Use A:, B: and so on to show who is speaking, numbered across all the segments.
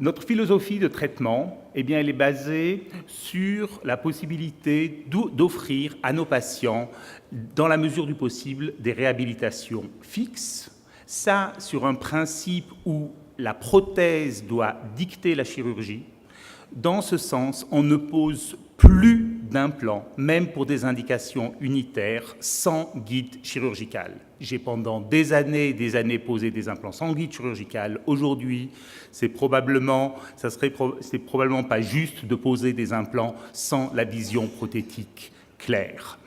A: Notre philosophie de traitement, eh bien, elle est basée sur la possibilité d'offrir à nos patients, dans la mesure du possible, des réhabilitations fixes. Ça, sur un principe où la prothèse doit dicter la chirurgie. Dans ce sens, on ne pose plus d'implants, même pour des indications unitaires, sans guide chirurgical. J'ai pendant des années posé des implants sans guide chirurgical. Aujourd'hui, c'est probablement pas juste de poser des implants sans la vision prothétique claire.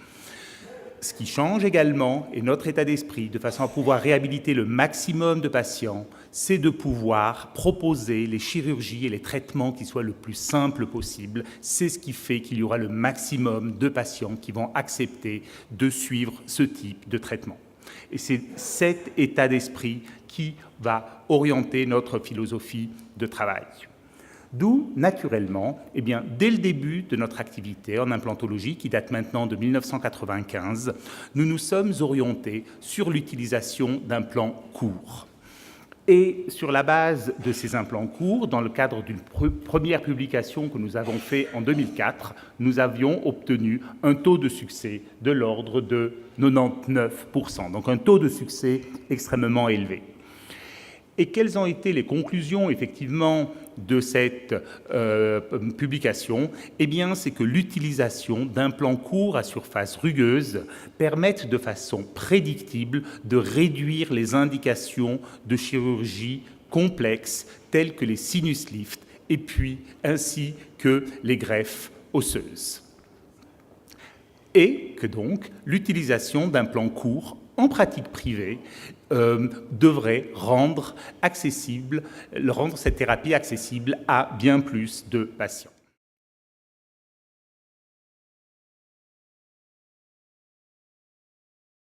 A: Ce qui change également, et notre état d'esprit, de façon à pouvoir réhabiliter le maximum de patients, c'est de pouvoir proposer les chirurgies et les traitements qui soient le plus simples possible. C'est ce qui fait qu'il y aura le maximum de patients qui vont accepter de suivre ce type de traitement. Et c'est cet état d'esprit qui va orienter notre philosophie de travail. D'où, naturellement, eh bien, dès le début de notre activité en implantologie, qui date maintenant de 1995, nous nous sommes orientés sur l'utilisation d'implants courts. Et sur la base de ces implants courts, dans le cadre d'une première publication que nous avons faite en 2004, nous avions obtenu un taux de succès de l'ordre de 99%, donc un taux de succès extrêmement élevé. Et quelles ont été les conclusions, effectivement, de cette publication? Eh bien, c'est que l'utilisation d'implants courts à surface rugueuse permettent de façon prédictible de réduire les indications de chirurgie complexes telles que les sinus lifts et puis ainsi que les greffes osseuses. Et que donc l'utilisation d'implants courts en pratique privée devrait rendre cette thérapie accessible à bien plus de patients.